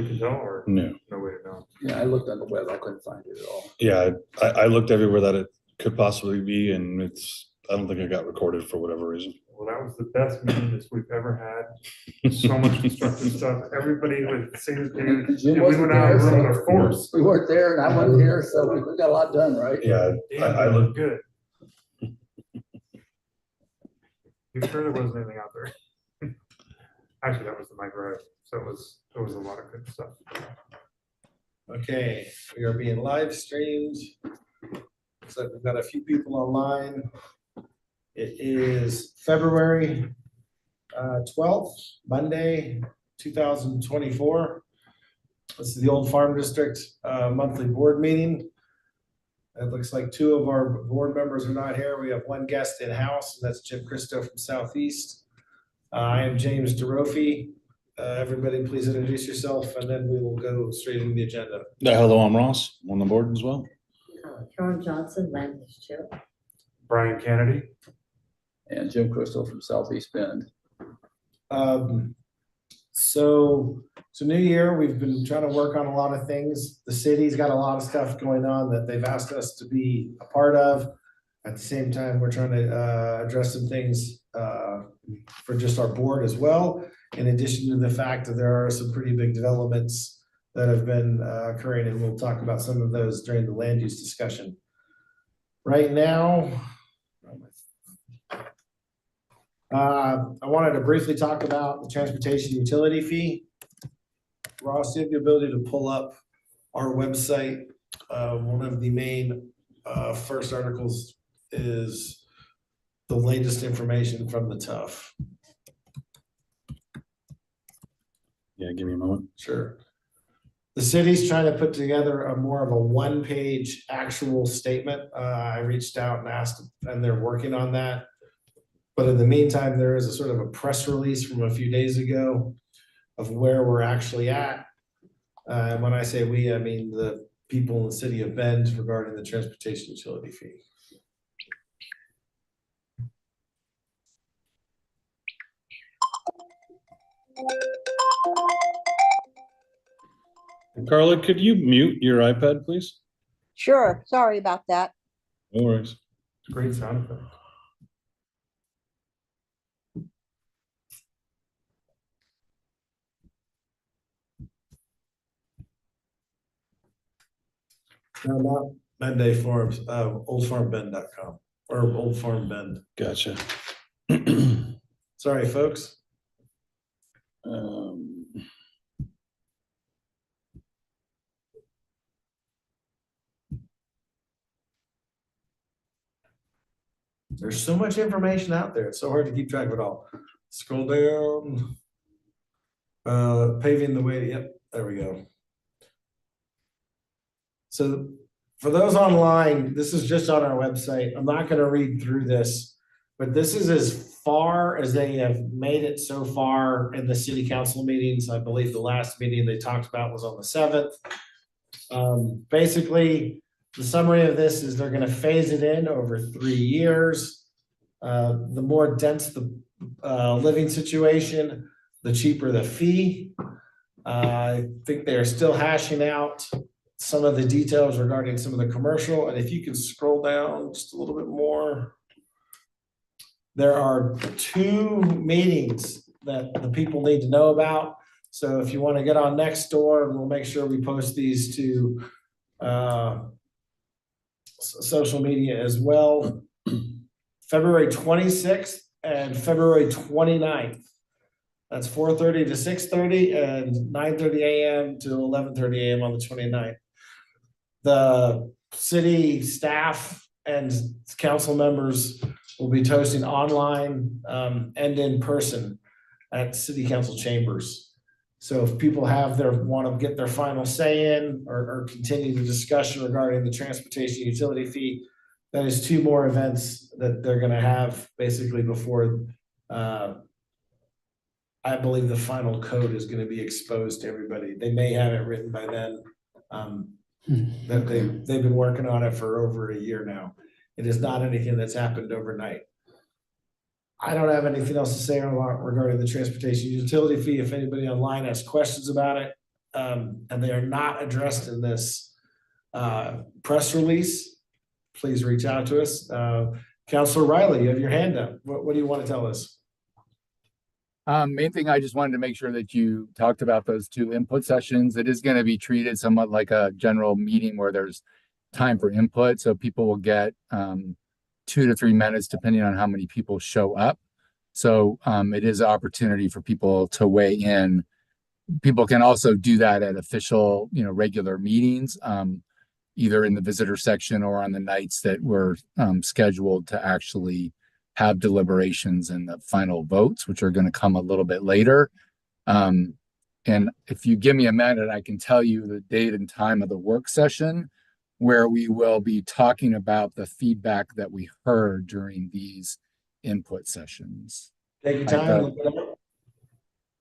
we can tell, or No. no way to know? Yeah, I looked on the web, I couldn't find it at all. Yeah, I looked everywhere that it could possibly be, and I don't think it got recorded for whatever reason. Well, that was the best meeting that we've ever had. So much constructive stuff. Everybody was the same page. Jim And we wasn't went out there, and so run our force. we weren't there and I wasn't here, so we got a lot done, right? Yeah, Damn, I that was looked. good. You sure there wasn't anything out there? Actually, that was the microwave, so it was a lot of good stuff. Okay, we are being live streamed. Looks like we've got a few people online. It is February 12th, Monday, 2024. This is the Old Farm District monthly board meeting. It looks like two of our board members are not here. We have one guest in-house, and that's Jim Christo from Southeast. I am James DeRofi. Everybody please introduce yourself, and then we will go straight into the agenda. Hello, I'm Ross. I'm on the board as well. Karen Johnson, land use chair. Brian Kennedy. And Jim Crystal from Southeast Bend. So new year, we've been trying to work on a lot of things. The city's got a lot of stuff going on that they've asked us to be a part of. At the same time, we're trying to address some things for just our board as well. In addition to the fact that there are some pretty big developments that have been occurring, and we'll talk about some of those during the land use discussion. Right now, I wanted to briefly talk about the transportation utility fee. Ross, you have the ability to pull up our website. One of the main first articles is the latest information from the TUF. Yeah, give me a moment. Sure. The city's trying to put together a more of a one-page actual statement. I reached out and asked, and they're working on that. But in the meantime, there is a sort of a press release from a few days ago of where we're actually at. And when I say we, I mean the people in the city of Bend regarding the transportation utility fee. Carla, could you mute your iPad, please? Sure, sorry about that. No worries. Great sound effect. No, not Bend Forums, oldfarmbend.com or Old Farm Bend. Gotcha. Sorry, folks. There's so much information out there. It's so hard to keep track of it all. Scroll down. Paving the way. Yep, there we go. So for those online, this is just on our website. I'm not going to read through this, but this is as far as they have made it so far in the city council meetings. I believe the last meeting they talked about was on the 7th. Basically, the summary of this is they're going to phase it in over 3 years. The more dense the living situation, the cheaper the fee. I think they're still hashing out some of the details regarding some of the commercial. And if you can scroll down just a little bit more, there are 2 meetings that the people need to know about. So if you want to get on Nextdoor, and we'll make sure we post these to social media as well. February 26th and February 29th. That's 4:30 to 6:30 and 9:30 a.m. to 11:30 a.m. on the 29th. The city staff and council members will be toasting online and in person at city council chambers. So if people want to get their final say in or continue the discussion regarding the transportation utility fee, that is 2 more events that they're going to have basically before I believe the final code is going to be exposed to everybody. They may have it written by then. That they've been working on it for over a year now. It is not anything that's happened overnight. I don't have anything else to say regarding the transportation utility fee. If anybody online has questions about it, and they are not addressed in this press release, please reach out to us. Counselor Riley, you have your hand up. What do you want to tell us? Main thing, I just wanted to make sure that you talked about those 2 input sessions. It is going to be treated somewhat like a general meeting where there's time for input. So people will get 2 to 3 minutes, depending on how many people show up. So it is an opportunity for people to weigh in. People can also do that at official, regular meetings, either in the visitor section or on the nights that were scheduled to actually have deliberations and the final votes, which are going to come a little bit later. And if you give me a minute, I can tell you the date and time of the work session where we will be talking about the feedback that we heard during these input sessions. Take your time, look it up.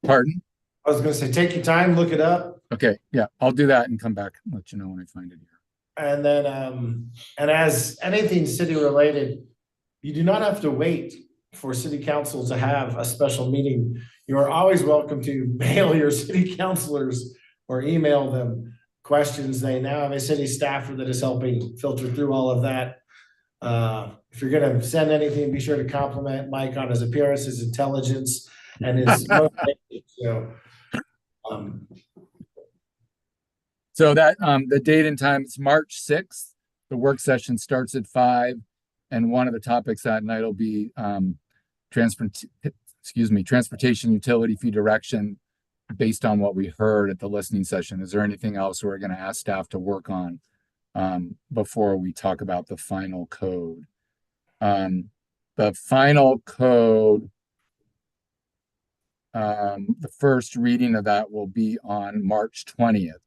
Pardon? I was gonna say, take your time, look it up. Okay, yeah, I'll do that and come back and let you know when I find it here. And then, and as anything city related, you do not have to wait for city council to have a special meeting. You are always welcome to mail your city councilors or email them questions. They now have a city staffer that is helping filter through all of that. If you're gonna send anything, be sure to compliment Mike on his appearance, his intelligence, and his motivation. So that the date and time is March 6th. The work session starts at 5, and one of the topics that night will be transportation utility fee direction based on what we heard at the listening session. Is there anything else we're going to ask staff to work on before we talk about the final code? The final code, the first reading of that will be on March 20th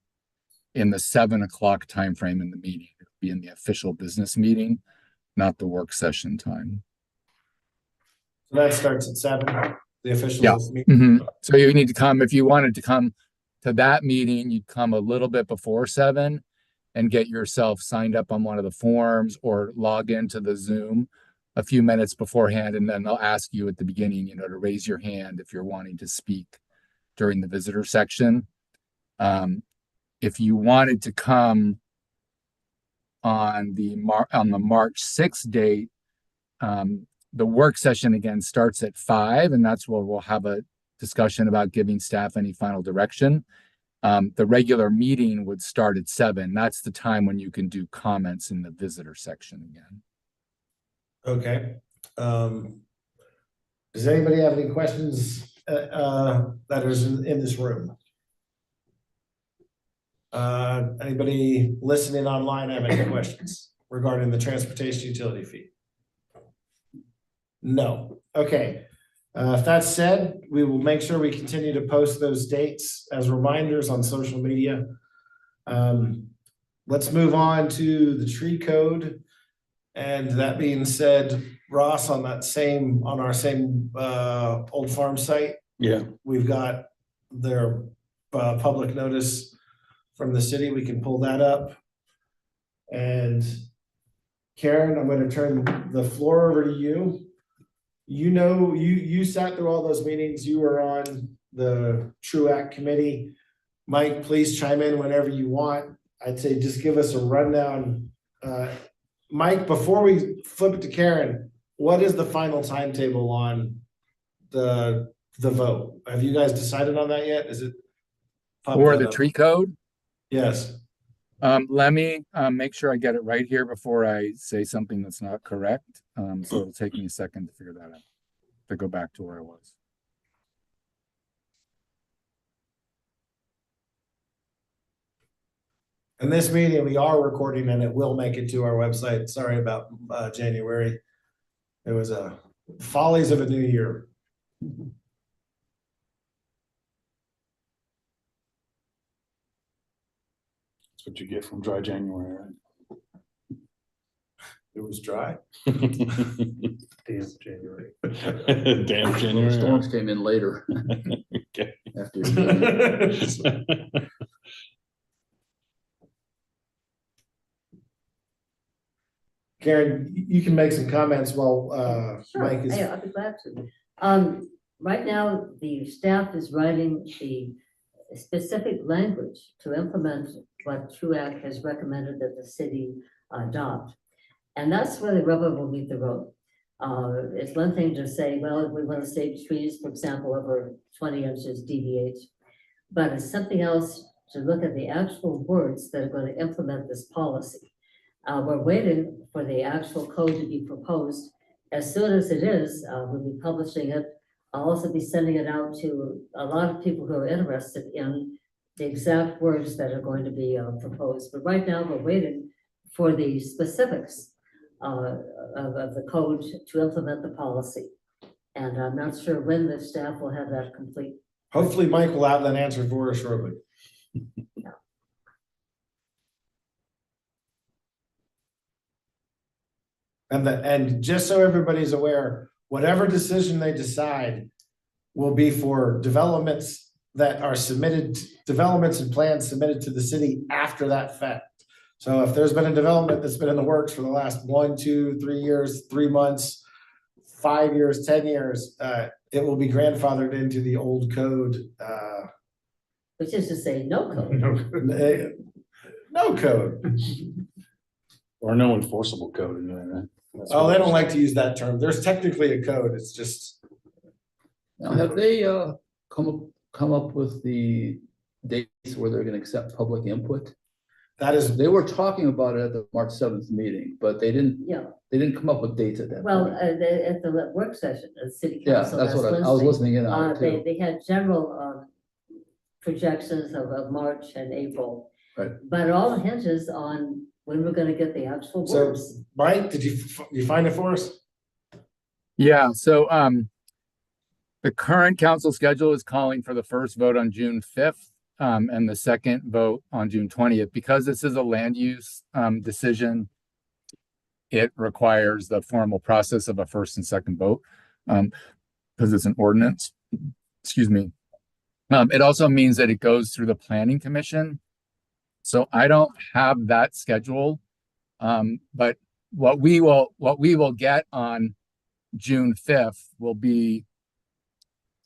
in the 7 o'clock timeframe in the meeting. It'll be in the official business meeting, not the work session time. So that starts at 7, the official Yeah. meeting. So you need to come, if you wanted to come to that meeting, you'd come a little bit before 7 and get yourself signed up on one of the forms or log into the Zoom a few minutes beforehand. And then they'll ask you at the beginning, to raise your hand if you're wanting to speak during the visitor section. If you wanted to come on the March 6th date, the work session again starts at 5, and that's where we'll have a discussion about giving staff any final direction. The regular meeting would start at 7. That's the time when you can do comments in the visitor section again. Okay. Does anybody have any questions that is in this room? Anybody listening online have any questions regarding the transportation utility fee? No. Okay. If that's said, we will make sure we continue to post those dates as reminders on social media. Let's move on to the tree code. And that being said, Ross, on our same Old Farm site, Yeah. we've got their public notice from the city. We can pull that up. And Karen, I'm going to turn the floor over to you. You sat through all those meetings. You were on the True Act committee. Mike, please chime in whenever you want. I'd say just give us a rundown. Mike, before we flip it to Karen, what is the final timetable on the vote? Have you guys decided on that yet? Is it For the tree code? Yes. Let me make sure I get it right here before I say something that's not correct. So it'll take me a second to figure that out, to go back to where I was. In this meeting, we are recording and it will make it to our website. Sorry about January. It was follies of a new year. That's what you get from dry January, It was dry. right? Damn January. Damn January. Storms came in later. Okay. After your meeting. Karen, you can make some comments while Sure, Mike is. I'll be glad to. Right now, the staff is writing the specific language to implement what TRUAC has recommended that the city adopt. And that's where the rubber will meet the road. It's one thing to say, well, if we want to save trees, for example, over 20 inches DBH, but it's something else to look at the actual words that are going to implement this policy. We're waiting for the actual code to be proposed. As soon as it is, we'll be publishing it. I'll also be sending it out to a lot of people who are interested in the exact words that are going to be proposed. But right now, we're waiting for the specifics of the code to implement the policy. And I'm not sure when the staff will have that complete. Hopefully Mike will have that answer for us shortly. And just so everybody's aware, whatever decision they decide will be for developments that are submitted, developments and plans submitted to the city after that fact. So if there's been a development that's been in the works for the last 1, 2, 3 years, 3 months, 5 years, 10 years, it will be grandfathered into the old code. Which is to say, no code. No code. Or no enforceable code. You know, right? That's Oh, what they don't I'm like to use that term. There's technically a code. It's just, Now, have they come up with the dates where they're gonna accept public input? that is, They were talking about it at the March 7th meeting, but they didn't come up with dates at that Well, point. at the work session, at city Yeah, council that's last what I was Wednesday, listening in on it too. they had general projections of March and April. Right. But it all hinges on when we're gonna get the actual So- words. Mike, did you find it for us? Yeah, so the current council schedule is calling for the first vote on June 5th and the second vote on June 20th. Because this is a land use decision, it requires the formal process of a first and second vote because it's an ordinance. Excuse me. It also means that it goes through the planning commission. So I don't have that schedule. But what we will get on June 5th will be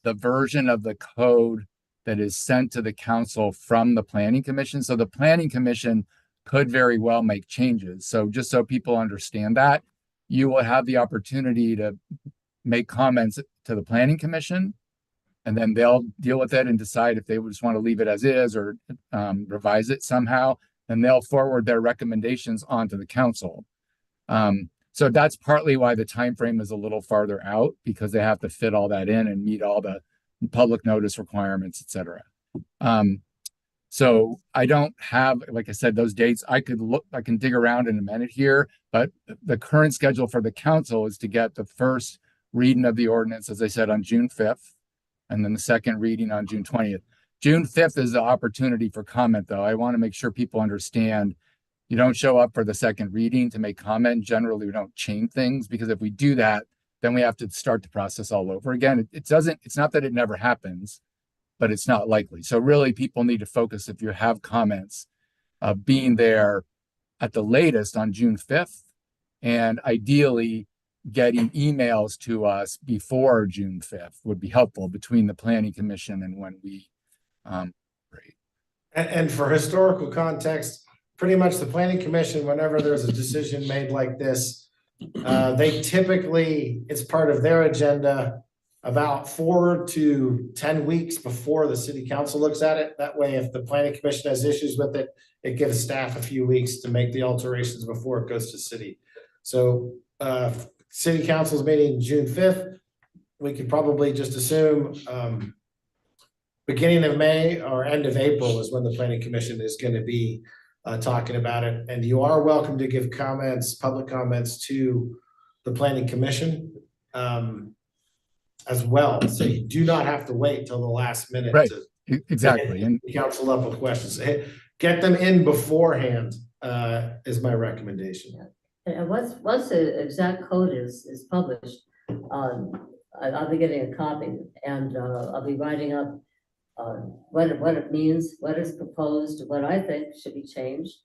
the version of the code that is sent to the council from the planning commission. So the planning commission could very well make changes. So just so people understand that, you will have the opportunity to make comments to the planning commission, and then they'll deal with it and decide if they just want to leave it as is or revise it somehow. And they'll forward their recommendations onto the council. So that's partly why the time frame is a little farther out, because they have to fit all that in and meet all the public notice requirements, et cetera. So I don't have, like I said, those dates. I can dig around in a minute here, but the current schedule for the council is to get the first reading of the ordinance, as I said, on June 5th, and then the second reading on June 20th. June 5th is the opportunity for comment, though. I want to make sure people understand you don't show up for the second reading to make comment. Generally, we don't change things, because if we do that, then we have to start the process all over again. It's not that it never happens, but it's not likely. So really, people need to focus, if you have comments, of being there at the latest on June 5th, and ideally getting emails to us before June 5th would be helpful between the planning commission and when we And for historical context, pretty much the planning commission, whenever there's a decision made like this, they typically, it's part of their agenda about 4 to 10 weeks before the city council looks at it. That way, if the planning commission has issues with it, it gives staff a few weeks to make the alterations before it goes to city. So city council's meeting June 5th. We could probably just assume beginning of May or end of April is when the planning commission is going to be talking about it. And you are welcome to give comments, public comments to the planning commission as well. So you do not have to wait till the last minute. Right. To exactly. And council up with questions. Get them in beforehand is my recommendation. And once the exact code is published, I'll be getting a copy, and I'll be writing up what it means, what is proposed, what I think should be changed.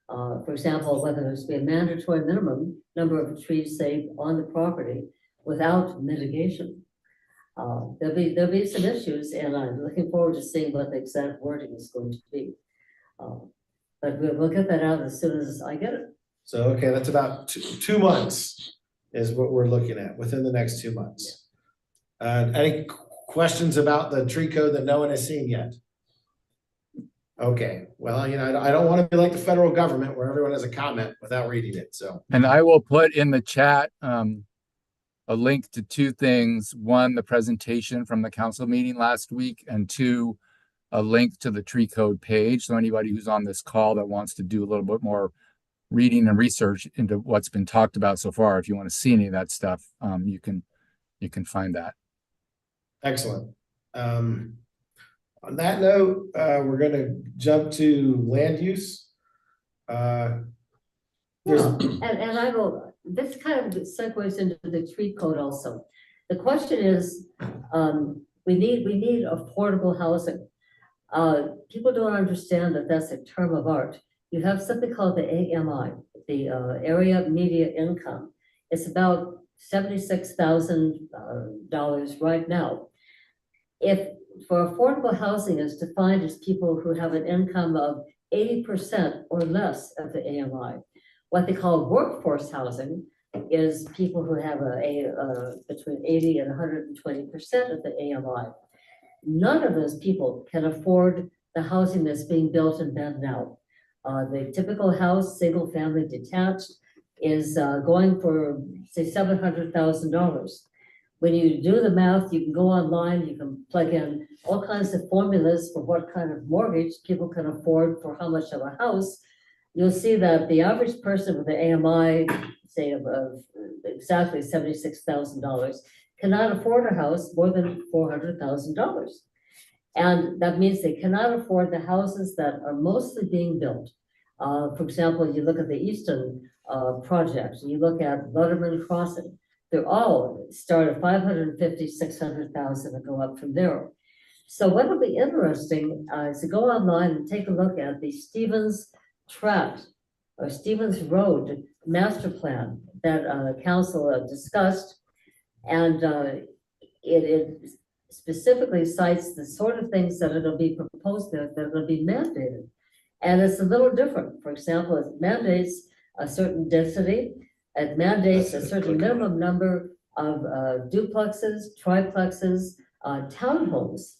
For example, whether there should be a mandatory minimum number of trees saved on the property without mitigation. There'll be some issues, and I'm looking forward to seeing what the exact wording is going to be. But we'll get that out as soon as I get it. So, okay, that's about 2 months is what we're looking at within the next 2 months. Any questions about the tree code that no one has seen yet? Okay, well, I don't want to be like the federal government where everyone has a comment without reading it, so. And I will put in the chat a link to two things. One, the presentation from the council meeting last week, and two, a link to the tree code page. So anybody who's on this call that wants to do a little bit more reading and research into what's been talked about so far, if you want to see any of that stuff, you can find that. Excellent. On that note, we're gonna jump to land use. Yeah, and I will, this kind of segues into the tree code also. The question is, we need affordable housing. People don't understand that that's a term of art. You have something called the AMI, the Area Media Income. It's about $76,000 right now. If for affordable housing is defined as people who have an income of 80% or less of the AMI. What they call workforce housing is people who have between 80 and 120% of the AMI. None of those people can afford the housing that's being built in Bend now. The typical house, single family detached, is going for, say, $700,000. When you do the math, you can go online, you can plug in all kinds of formulas for what kind of mortgage people can afford for how much of a house. You'll see that the average person with the AMI, say of exactly $76,000, cannot afford a house more than $400,000. And that means they cannot afford the houses that are mostly being built. For example, you look at the Easton project, you look at Letterman Crossing, they're all start at 550, 600,000 and go up from there. So what will be interesting is to go online and take a look at the Stevens Tract or Stevens Road master plan that council discussed. And it specifically cites the sort of things that are going to be proposed there that are going to be mandated. And it's a little different. For example, it mandates a certain density. It mandates a certain minimum number of duplexes, triplexes, townhomes,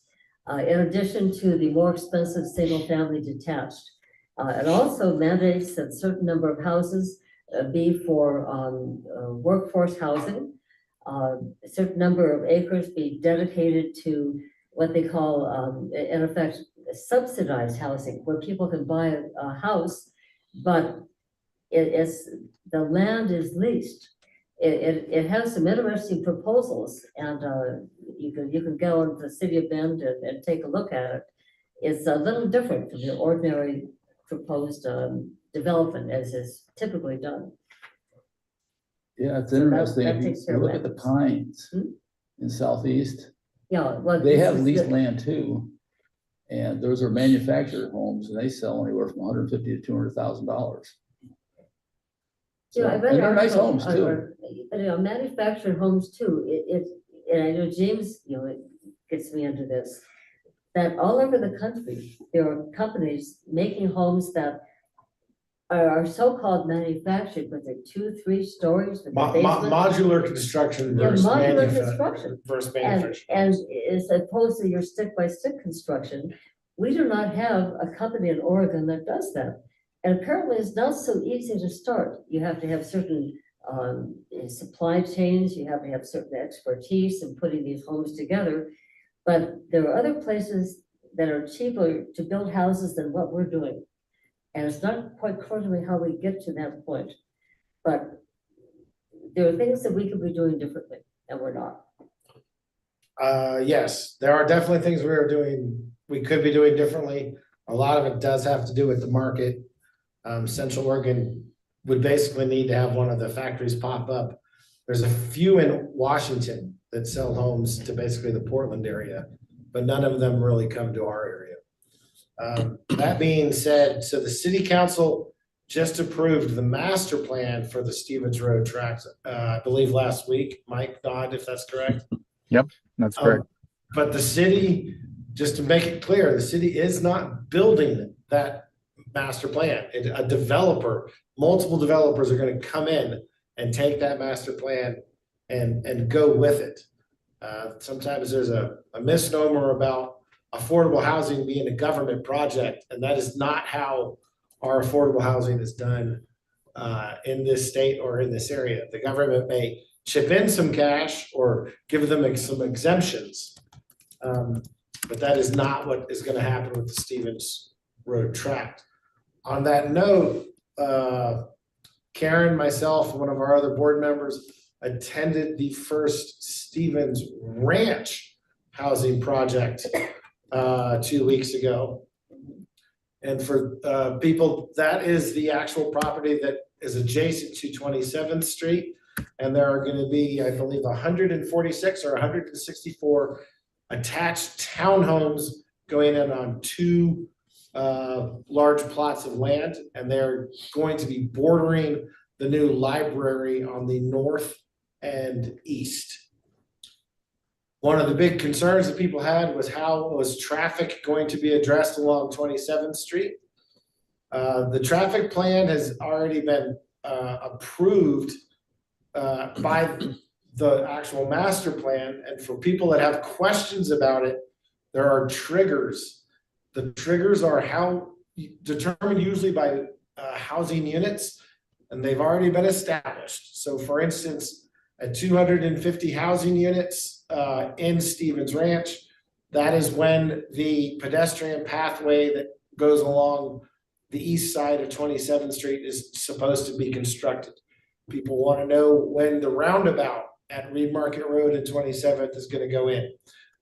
in addition to the more expensive single-family detached. It also mandates that a certain number of houses be for workforce housing. A certain number of acres be dedicated to what they call, in effect, subsidized housing, where people can buy a house, but the land is leased. It has some interesting proposals, and you can go into the city of Bend and take a look at it. It's a little different from the ordinary proposed development as is typically done. Yeah, it's So that interesting. If takes you care of look that. at the Pines in Southeast, Yeah, well, they this have is leased the- land too. And those are manufactured homes and they sell anywhere from $150,000 to $200,000. Yeah, I And read they're nice articles homes too. manufactured homes too. And I know James, it gets me into this, that all over the country, there are companies making homes that are so-called manufactured, but they're 2-3 stories with a basement. Modular construction Yeah, versus modular construction. versus And, manufactured. and as opposed to your stick-by-stick construction, we do not have a company in Oregon that does that. And apparently it's not so easy to start. You have to have certain supply chains, you have to have certain expertise in putting these homes together. But there are other places that are cheaper to build houses than what we're doing. And it's not quite clear to me how we get to that point. But there are things that we could be doing differently, and we're not. Yes, there are definitely things we could be doing differently. A lot of it does have to do with the market. Central Oregon would basically need to have one of the factories pop up. There's a few in Washington that sell homes to basically the Portland area, but none of them really come to our area. That being said, so the city council just approved the master plan for the Stevens Road tracks, I believe last week. Mike, nod if that's correct. Yep. That's correct. But the city, just to make it clear, the city is not building that master plan. A developer, multiple developers are gonna come in and take that master plan and go with it. Sometimes there's a misnomer about affordable housing being a government project, and that is not how our affordable housing is done in this state or in this area. The government may chip in some cash or give them some exemptions. But that is not what is gonna happen with the Stevens Road tract. On that note, Karen, myself, one of our other board members attended the first Stevens Ranch housing project 2 weeks ago. And for people, that is the actual property that is adjacent to 27th Street. And there are gonna be, I believe, 146 or 164 attached townhomes going in on 2 large plots of land. And they're going to be bordering the new library on the north and east. One of the big concerns that people had was how was traffic going to be addressed along 27th Street? The traffic plan has already been approved by the actual master plan. And for people that have questions about it, there are triggers. The triggers are determined usually by housing units, and they've already been established. So for instance, at 250 housing units in Stevens Ranch, that is when the pedestrian pathway that goes along the east side of 27th Street is supposed to be constructed. People want to know when the roundabout at Reed Market Road and 27th is going to go in.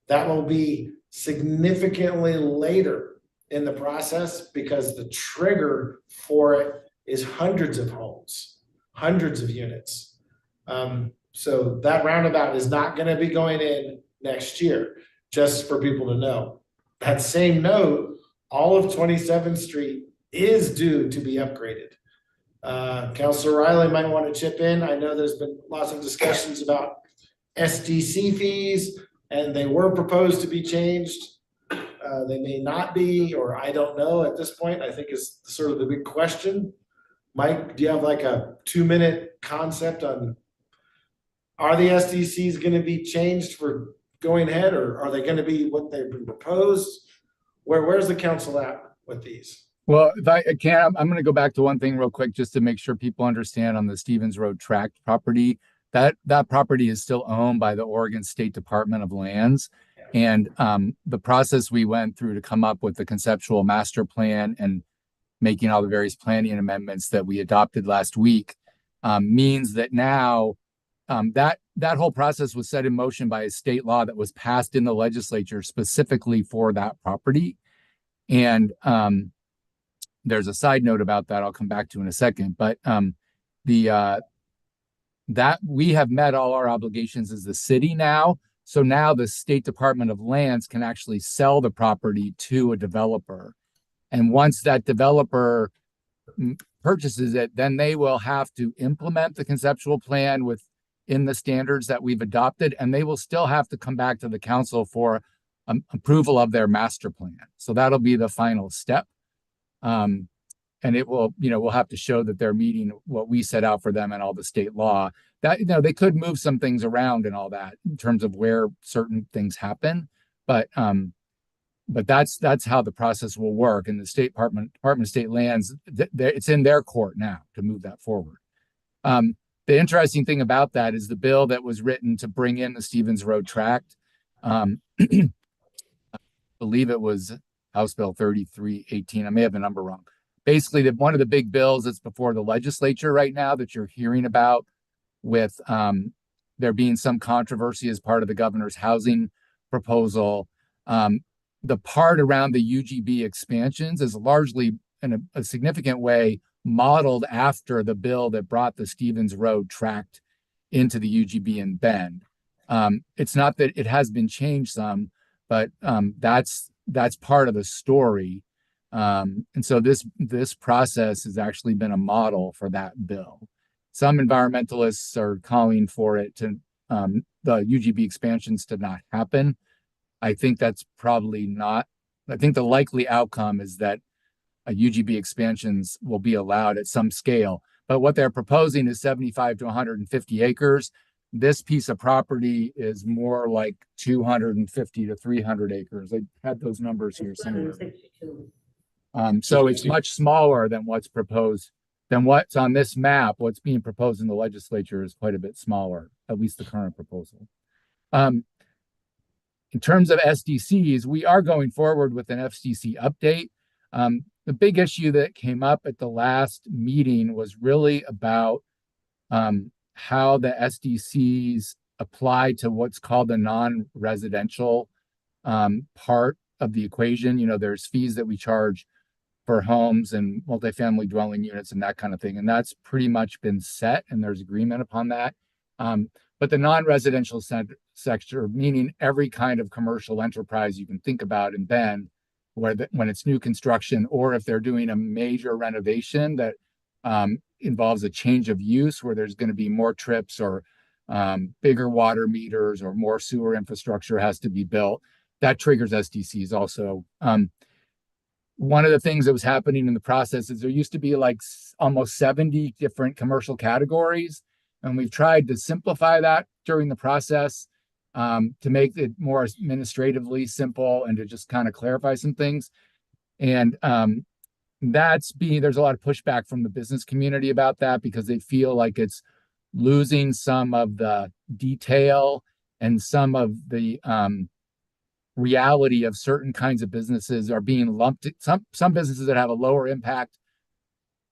That will be significantly later in the process because the trigger for it is hundreds of homes, hundreds of units. So that roundabout is not going to be going in next year, just for people to know. That same note, all of 27th Street is due to be upgraded. Councilor Riley might want to chip in. I know there's been lots of discussions about SDC fees, and they were proposed to be changed. They may not be, or I don't know at this point, I think is sort of the big question. Mike, do you have like a 2-minute concept on, are the SDCs going to be changed for going ahead, or are they going to be what they've been proposed? Where's the council at with these? Well, if I can, I'm going to go back to one thing real quick, just to make sure people understand on the Stevens Road tract property, that property is still owned by the Oregon State Department of Lands. And the process we went through to come up with the conceptual master plan and making all the various planning amendments that we adopted last week means that now that whole process was set in motion by a state law that was passed in the legislature specifically for that property. And there's a side note about that I'll come back to in a second, but that we have met all our obligations as the city now. So now the State Department of Lands can actually sell the property to a developer. And once that developer purchases it, then they will have to implement the conceptual plan within the standards that we've adopted, and they will still have to come back to the council for approval of their master plan. So that'll be the final step. And it will, we'll have to show that they're meeting what we set out for them and all the state law. That, they could move some things around and all that in terms of where certain things happen, but that's how the process will work. And the State Department of State Lands, it's in their court now to move that forward. The interesting thing about that is the bill that was written to bring in the Stevens Road tract. I believe it was House Bill 3318. I may have the number wrong. Basically, one of the big bills that's before the legislature right now that you're hearing about, with there being some controversy as part of the governor's housing proposal. The part around the UGB expansions is largely in a significant way modeled after the bill that brought the Stevens Road tract into the UGB in Bend. It's not that it has been changed some, but that's part of the story. And so this process has actually been a model for that bill. Some environmentalists are calling for it to the UGB expansions to not happen. I think that's probably not, I think the likely outcome is that UGB expansions will be allowed at some scale. But what they're proposing is 75 to 150 acres. This piece of property is more like 250 to 300 acres. I had those numbers here somewhere. 262. So it's much smaller than what's proposed, than what's on this map. What's being proposed in the legislature is quite a bit smaller, at least the current proposal. In terms of SDCs, we are going forward with an FCC update. The big issue that came up at the last meeting was really about how the SDCs apply to what's called the non-residential part of the equation. You know, there's fees that we charge for homes and multifamily dwelling units and that kind of thing. And that's pretty much been set, and there's agreement upon that. But the non-residential sector, meaning every kind of commercial enterprise you can think about in Bend, when it's new construction, or if they're doing a major renovation that involves a change of use where there's going to be more trips or bigger water meters or more sewer infrastructure has to be built, that triggers SDCs also. One of the things that was happening in the process is there used to be like almost 70 different commercial categories, and we've tried to simplify that during the process to make it more administratively simple and to just kind of clarify some things. And there's a lot of pushback from the business community about that because they feel like it's losing some of the detail and some of the reality of certain kinds of businesses are being lumped. Some businesses that have a lower impact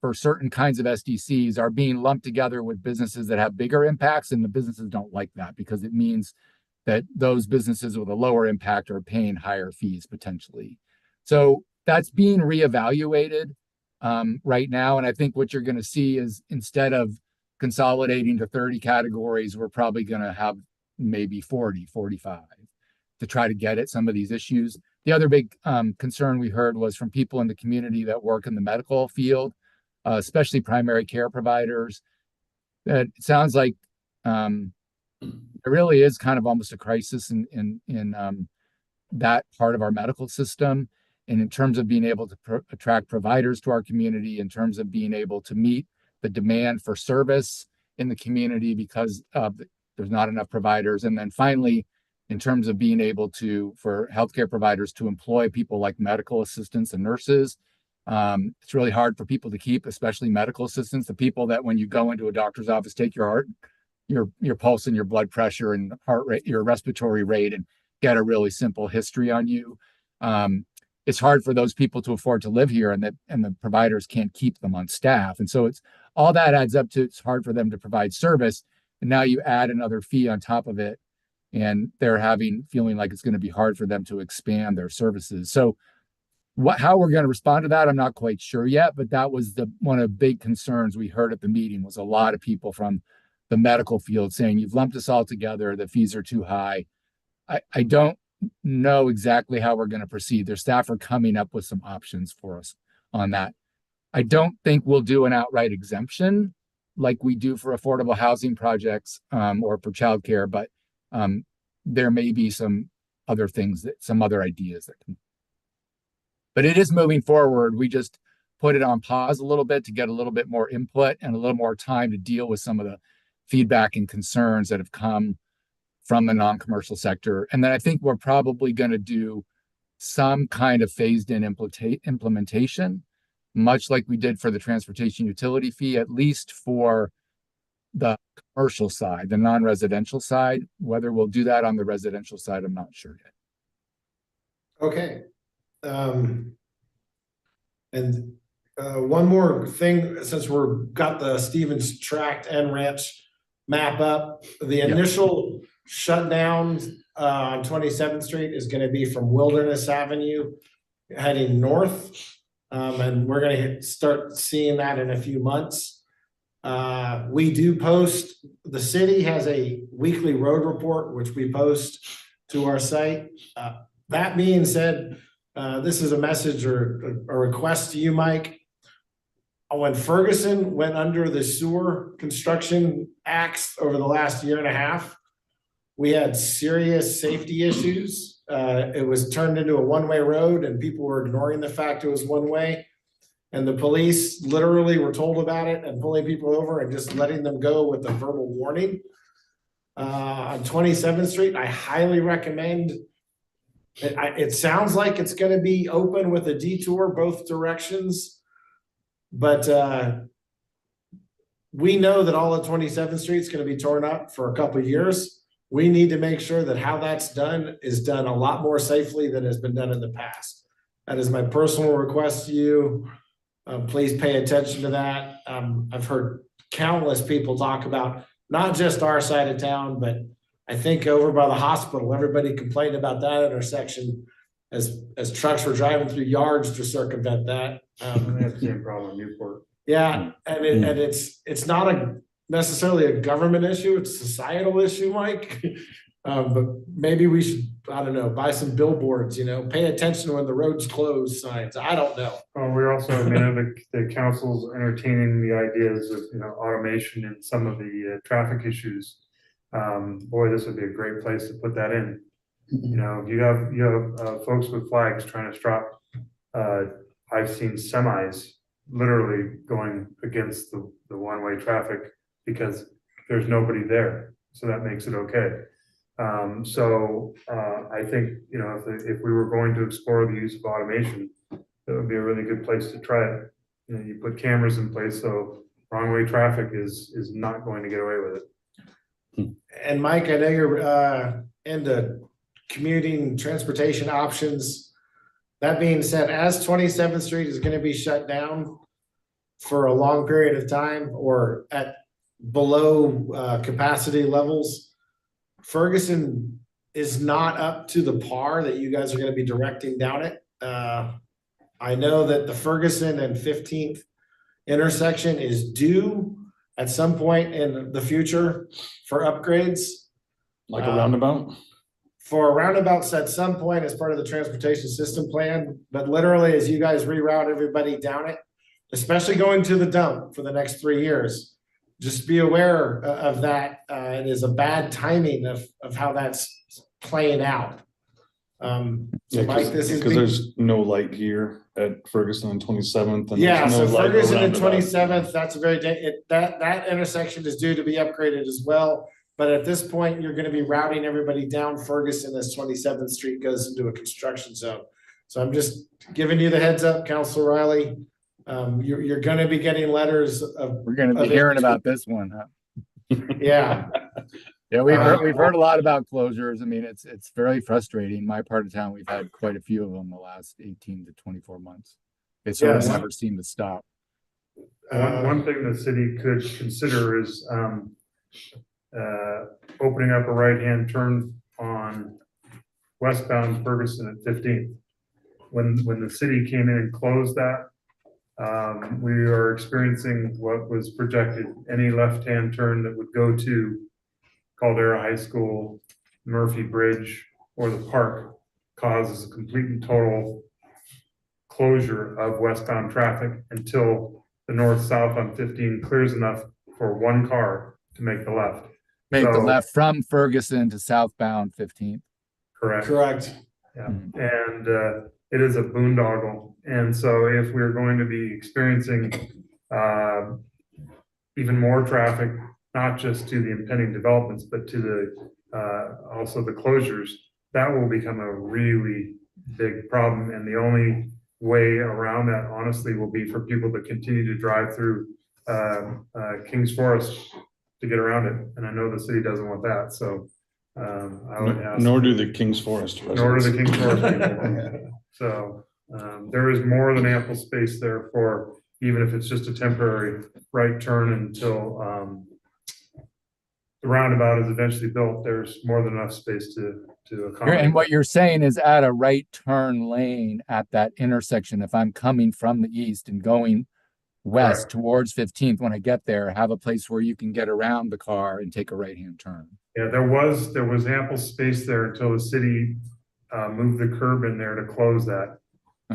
for certain kinds of SDCs are being lumped together with businesses that have bigger impacts, and the businesses don't like that because it means that those businesses with a lower impact are paying higher fees potentially. So that's being reevaluated right now. And I think what you're going to see is instead of consolidating to 30 categories, we're probably going to have maybe 40, 45 to try to get at some of these issues. The other big concern we heard was from people in the community that work in the medical field, especially primary care providers. That it sounds like there really is kind of almost a crisis in that part of our medical system. And in terms of being able to attract providers to our community, in terms of being able to meet the demand for service in the community because there's not enough providers. And then finally, in terms of being able for healthcare providers to employ people like medical assistants and nurses. It's really hard for people to keep, especially medical assistants, the people that when you go into a doctor's office, take your heart, your pulse and your blood pressure and heart rate, your respiratory rate, and get a really simple history on you. It's hard for those people to afford to live here, and the providers can't keep them on staff. And so it's all that adds up to, it's hard for them to provide service. And now you add another fee on top of it, and they're feeling like it's going to be hard for them to expand their services. So how we're going to respond to that, I'm not quite sure yet, but that was one of the big concerns we heard at the meeting was a lot of people from the medical field saying, you've lumped us all together, the fees are too high. I don't know exactly how we're going to proceed. Their staff are coming up with some options for us on that. I don't think we'll do an outright exemption like we do for affordable housing projects or for childcare, but there may be some other things, some other ideas that can. But it is moving forward. We just put it on pause a little bit to get a little bit more input and a little more time to deal with some of the feedback and concerns that have come from the non-commercial sector. And then I think we're probably going to do some kind of phased-in implementation, much like we did for the transportation utility fee, at least for the commercial side, the non-residential side. Whether we'll do that on the residential side, I'm not sure yet. Okay. And one more thing, since got the Stevens Tract and Ranch map up, the initial shutdown on 27th Street is going to be from Wilderness Avenue heading north. And we're going to start seeing that in a few months. We do post, the city has a weekly road report, which we post to our site. That being said, this is a message or a request to you, Mike. When Ferguson went under the sewer construction acts over the last year and a half, we had serious safety issues. It was turned into a one-way road and people were ignoring the fact it was one-way. And the police literally were told about it and pulling people over and just letting them go with a verbal warning. On 27th Street, I highly recommend. It sounds like it's gonna be open with a detour both directions. But we know that all of 27th Street is gonna be torn up for a couple of years. We need to make sure that how that's done is done a lot more safely than has been done in the past. That is my personal request to you. Please pay attention to that. I've heard countless people talk about not just our side of town, but I think over by the hospital, everybody complained about that intersection as trucks were driving through yards to circumvent that. They have the same problem in Newport. Yeah, and it's not necessarily a government issue, it's a societal issue, Mike. But maybe we should, I don't know, buy some billboards, pay attention when the road's closed signs. I don't know. Well, we're also, the council's entertaining the ideas of, automation in some of the traffic issues. Boy, this would be a great place to put that in. You have folks with flags trying to stop. I've seen semis literally going against the one-way traffic because there's nobody there. So that makes it okay. I think, if we were going to explore the use of automation, that would be a really good place to try it. You put cameras in place, so wrong way traffic is not going to get away with it. And Mike, I know you're into commuting transportation options. That being said, as 27th Street is going to be shut down for a long period of time or at below capacity levels, Ferguson is not up to the par that you guys are going to be directing down it. I know that the Ferguson and 15th intersection is due at some point in the future for upgrades. Like a roundabout? For roundabouts at some point as part of the transportation system plan, but literally as you guys reroute everybody down it, especially going to the dump for the next 3 years, just be aware of that. It is a bad timing of how that's playing out. Yeah, Mike, this is because there's no light here at Ferguson and 27th. yeah, no so light Ferguson around and about. 27th, that's a very that intersection is due to be upgraded as well. But at this point, you're going to be routing everybody down Ferguson as 27th Street goes into a construction zone. So I'm just giving you the heads up, Councilor Riley. You're going to be getting letters of. We're going to be hearing about this one, huh? Yeah. Yeah, we've heard a lot about closures. I mean, it's very frustrating. My part of town, we've had quite a few of them the last 18 to 24 months. They sort of Yes. never seem to stop. One thing the city could consider is opening up a right-hand turn on westbound Ferguson at 15th. When the city came in and closed that, we are experiencing what was projected, any left-hand turn that would go to Caldera High School, Murphy Bridge, or the park causes a complete and total closure of westbound traffic until the north-south on 15 clears enough for one car to make the left. Make the So- left from Ferguson to southbound 15th. Correct. Yeah, and it is a boondoggle. And so if we're going to be experiencing even more traffic, not just to the impending developments, but to the also the closures, that will become a really big problem. And the only way around that, honestly, will be for people to continue to drive through Kings Forest to get around it. And I know the city doesn't want that, so I would ask. Nor do the Kings Forest Nor do the residents. Kings Forest people. So there is more than ample space there for, even if it's just a temporary right turn until the roundabout is eventually built, there's more than enough space to accommodate. And what you're saying is add a right turn lane at that intersection. If I'm coming from the east and going west Correct. towards 15th, when I get there, have a place where you can get around the car and take a right-hand turn. Yeah, there was ample space there until the city moved the curb in there to close that.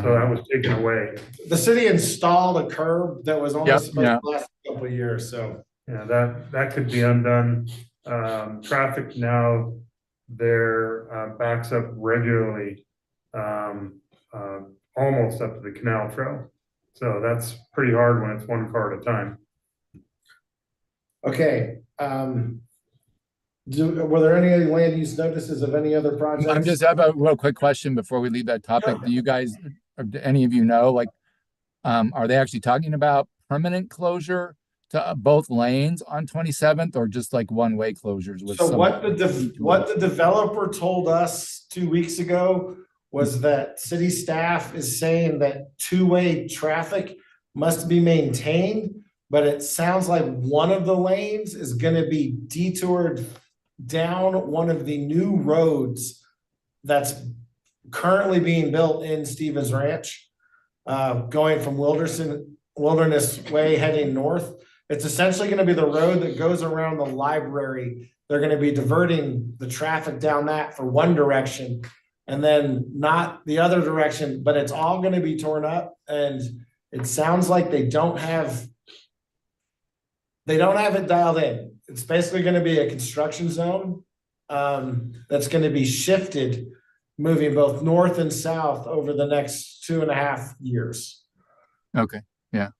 So that was taken away. The city installed a curb that was only Yep, supposed yeah. to last a couple of years, so. Yeah, that could be undone. Traffic now there backs up regularly, almost up to the canal trail. So that's pretty hard when it's one car at a time. Okay, were there any land use notices of any other projects? I'm just have a real quick question before we leave that topic. Do you guys, or do any of you know, like, are they actually talking about permanent closure to both lanes on 27th or just like one-way closures with So some? what the developer told us 2 weeks ago was that city staff is saying that two-way traffic must be maintained, but it sounds like one of the lanes is gonna be detoured down one of the new roads that's currently being built in Stevens Ranch, going from Wilderness Way heading north. It's essentially gonna be the road that goes around the library. They're gonna be diverting the traffic down that for one direction and then not the other direction, but it's all gonna be torn up. And it sounds like they don't have it dialed in. It's basically gonna be a construction zone that's gonna be shifted, moving both north and south over the next 2.5 years. Okay,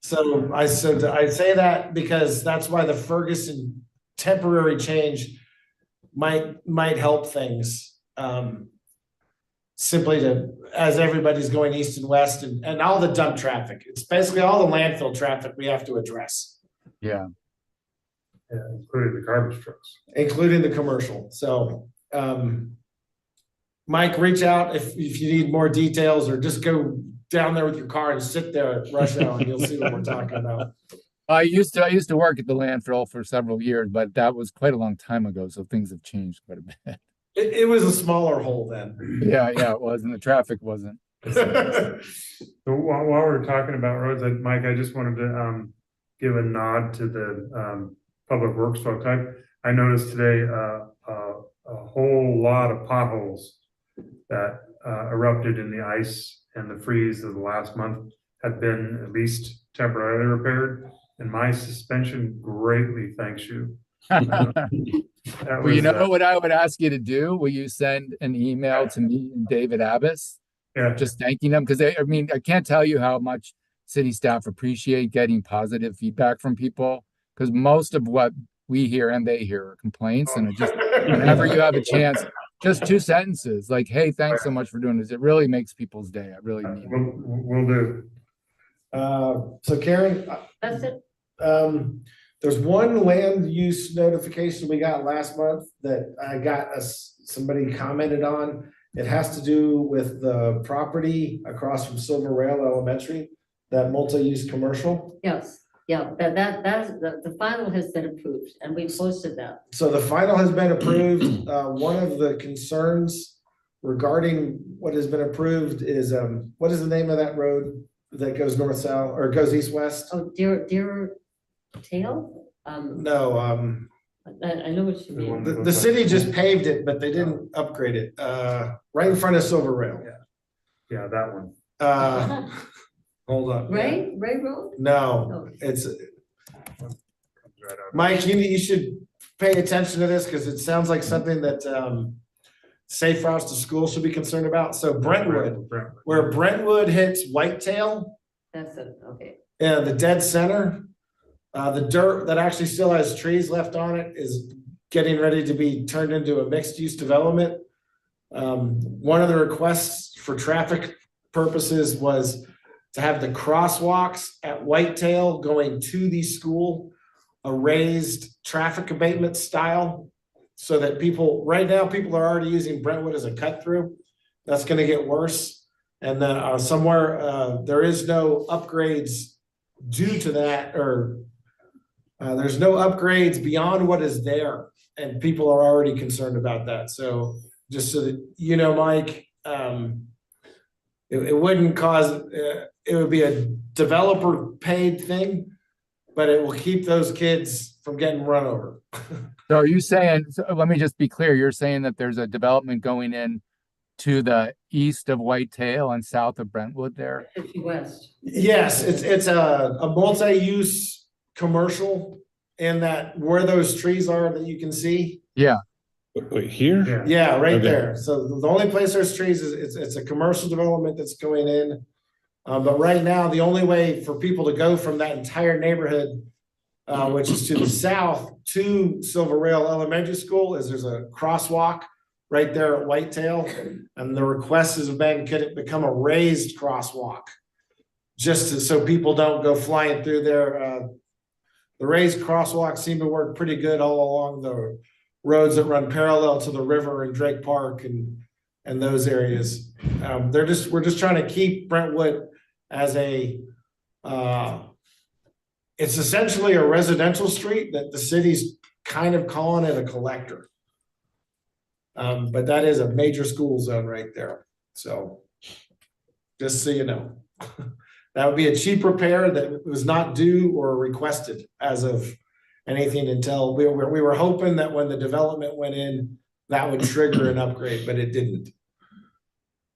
So I say that because that's why the Ferguson temporary change might help things. Simply as everybody's going east and west and all the dump traffic. It's basically all the landfill traffic we have to address. yeah. Yeah, including the garbage trucks. Including the commercial. So, Mike, reach out if you need more details or just go down there with your car and sit there at rush hour and you'll see what we're talking about. I used to work at the landfill for several years, but that was quite a long time ago. So things have changed quite a bit. It was a smaller hole then. Yeah, it was, and the traffic wasn't. So while we're talking about roads, Mike, I just wanted to give a nod to the public works folks. I noticed today a whole lot of potholes that erupted in the ice and the freeze of the last month had been at least temporarily repaired. And my suspension greatly thanks you. Well, you know what I would ask you to do? Will you send an email to me and David Abbas, yeah, just thanking them? Because I mean, I can't tell you how much city staff appreciate getting positive feedback from people. Because most of what we hear and they hear are complaints, and it just whenever you have a chance, just 2 sentences like, "Hey, thanks so much for doing this." It really makes people's day. I really mean it. we'll do. So Karen, That's it. there's one land use notification we got last month that I got somebody commented on. It has to do with the property across from Silver Rail Elementary, that multi-use commercial. Yes, yeah, that's the final has been approved and we posted that. So the final has been approved. One of the concerns regarding what has been approved is, what is the name of that road that goes north-south or goes east-west? Oh, dear tail? No, I know what you mean. the city just paved it, but they didn't upgrade it, right in front of Silver Rail. Yeah, that one. Hold up. Ray Road? No, Oh. it's, Comes right out. Mike, you should pay attention to this because it sounds like something that, safe routes to school should be concerned about. So Brentwood, where Brentwood hits Whitetail, That's it, okay. the dead center, the dirt that actually still has trees left on it is getting ready to be turned into a mixed-use development. One of the requests for traffic purposes was to have the crosswalks at Whitetail going to the school, a raised traffic abatement style, so that right now, people are already using Brentwood as a cut through. That's gonna get worse. And then somewhere, there is no upgrades due to that, or there's no upgrades beyond what is there. And people are already concerned about that. So just so that you know, Mike, it wouldn't cause, it would be a developer paid thing, but it will keep those kids from getting run over. So are you saying, so let me just be clear, you're saying that there's a development going in to the east of Whitetail and south of Brentwood there? 50 West. Yes, it's a multi-use commercial in that where those trees are that you can see. Yeah. Wait, here? Yeah, Yeah, right Okay. there. So the only place there's trees is it's a commercial development that's going in. But right now, the only way for people to go from that entire neighborhood, which is to the south to Silver Rail Elementary School, is there's a crosswalk right there at Whitetail. And the request has been, could it become a raised crosswalk? So people don't go flying through there. The raised crosswalks seem to work pretty good all along the roads that run parallel to the river in Drake Park and those areas. We're just trying to keep Brentwood as it's essentially a residential street that the city's kind of calling it a collector. But that is a major school zone right there. So just so you know, that would be a cheap repair that was not due or requested as of anything until we were hoping that when the development went in, that would trigger an upgrade, but it didn't.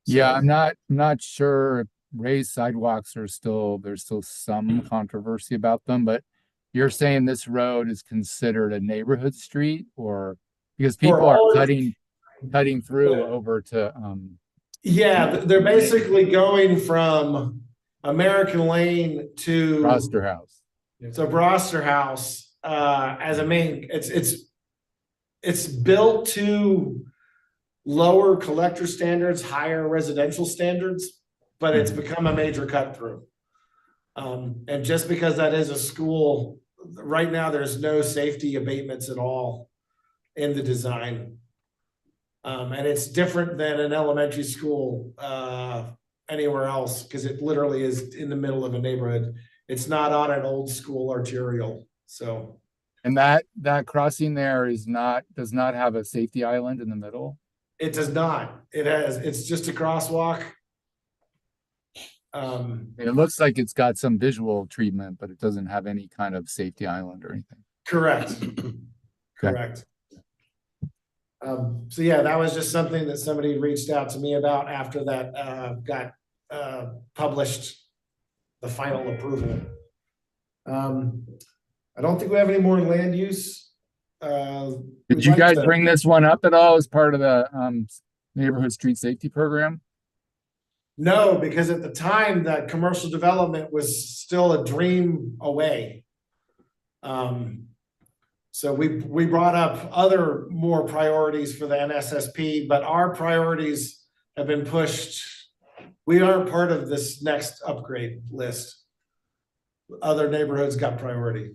Yeah, So- I'm not sure if raised sidewalks there's still some controversy about them, but you're saying this road is considered a neighborhood street, or because people are all- cutting through over to Yeah, they're basically going from American Lane to Roster House. Broster House as a main. It's built to lower collector standards, higher residential standards, but it's become a major cut through. And just because that is a school, right now there's no safety abatements at all in the design. And it's different than an elementary school anywhere else because it literally is in the middle of a neighborhood. It's not on an old school arterial. So, And that crossing there does not have a safety island in the middle. it does not. It's just a crosswalk. It looks like it's got some visual treatment, but it doesn't have any kind of safety island or anything. Correct. Correct. So yeah, that was just something that somebody reached out to me about after that got published, the final approval. I don't think we have any more land use. Did you guys bring this one up at all as part of the neighborhood street safety program? No, because at the time that commercial development was still a dream away. So we brought up other more priorities for the NSSP, but our priorities have been pushed. We aren't part of this next upgrade list. Other neighborhoods got priority.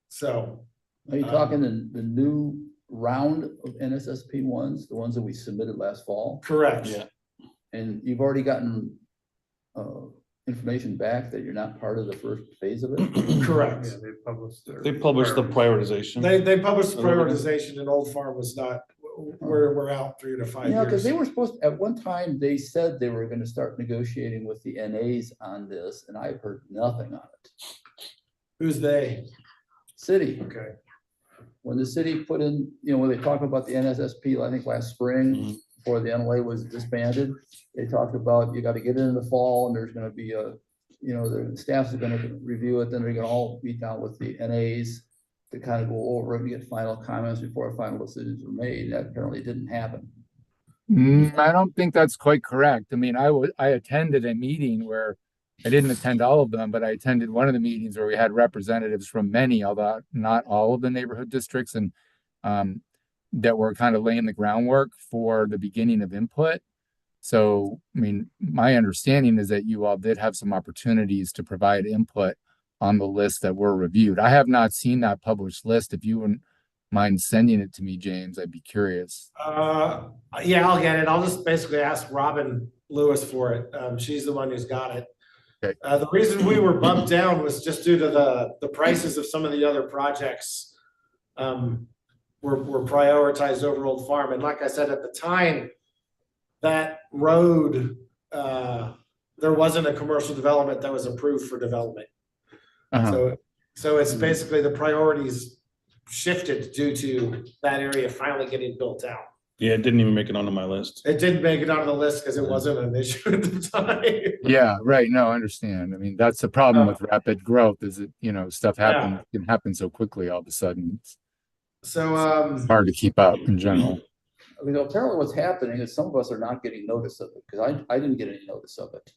So. Are you talking the new round of NSSP ones, the ones that we submitted last fall? Correct. Yeah. And you've already gotten information back that you're not part of the first phase of it? Correct. yeah, they published their. They published the prioritization. They published prioritization and Old Farm was not, we're out 3 to 5 Yeah, because years. they were supposed, at one time, they said they were gonna start negotiating with the NAs on this, and I've heard nothing on it. Who's they? City, Okay. when the city put in, when they talked about the NSSP, I think last spring, Mhm. before the NLA was disbanded, they talked about you gotta get it in the fall, and there's gonna be the staffs are gonna review it, then they're gonna all meet down with the NAs to kind of go over it and get final comments before final decisions were made. That apparently didn't happen. I don't think that's quite correct. I mean, I attended a meeting where I didn't attend all of them, but I attended one of the meetings where we had representatives from many, although not all of the neighborhood districts, and that were kind of laying the groundwork for the beginning of input. So, I mean, my understanding is that you all did have some opportunities to provide input on the list that were reviewed. I have not seen that published list. If you wouldn't mind sending it to me, James, I'd be curious. Yeah, I'll get it. I'll just basically ask Robin Lewis for it. She's the one who's got it. Okay. The reason we were bumped down was just due to the prices of some of the other projects were prioritized over Old Farm. And like I said, at the time, that road, there wasn't a commercial development that was approved for development. So it's basically the priorities shifted due to that area finally getting built out. Yeah, it didn't even make it onto my list. It didn't make it onto the list because it wasn't an issue at the time. Yeah, right. No, I understand. I mean, that's the problem with rapid growth is that, stuff can happen so quickly all of a sudden. So, hard to keep up in general. I mean, apparently what's happening is some of us are not getting notice of it, because I didn't get any notice of it.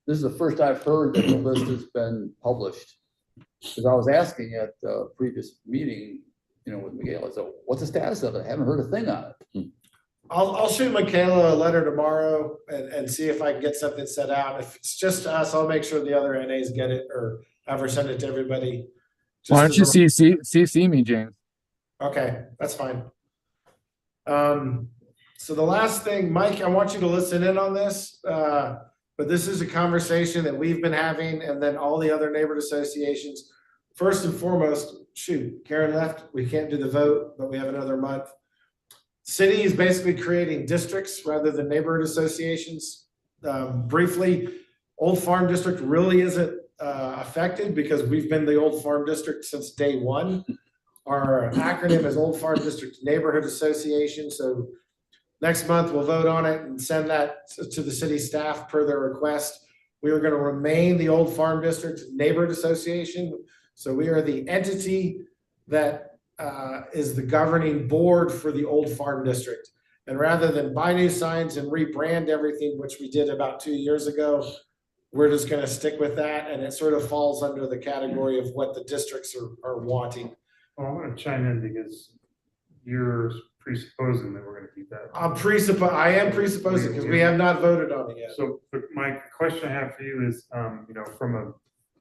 This is the first I've heard that the list has been published. Because I was asking at the previous meeting, with Miguel, I said, what's the status of it? I haven't heard a thing on it. I'll shoot Michaela a letter tomorrow and see if I can get something set out. If it's just us, I'll make sure the other NAs get it or ever send it to everybody. Why don't Just you as CC me, James? Okay, that's fine. So the last thing, Mike, I want you to listen in on this, but this is a conversation that we've been having, and then all the other neighborhood associations. First and foremost, shoot, Karen left, we can't do the vote, but we have another month. City is basically creating districts rather than neighborhood associations. Briefly, Old Farm District really isn't affected because we've been the Old Farm District since day one. Our acronym is Old Farm District Neighborhood Association. So next month we'll vote on it and send that to the city staff per their request. We are going to remain the Old Farm District Neighborhood Association. So we are the entity that is the governing board for the Old Farm District. And rather than buy new signs and rebrand everything, which we did about 2 years ago, we're just going to stick with that. And it sort of falls under the category of what the districts are wanting. Well, I'm gonna chime in because you're presupposing that we're gonna keep that. I am presupposing because we have not voted on it yet. So, but my question I have for you is, from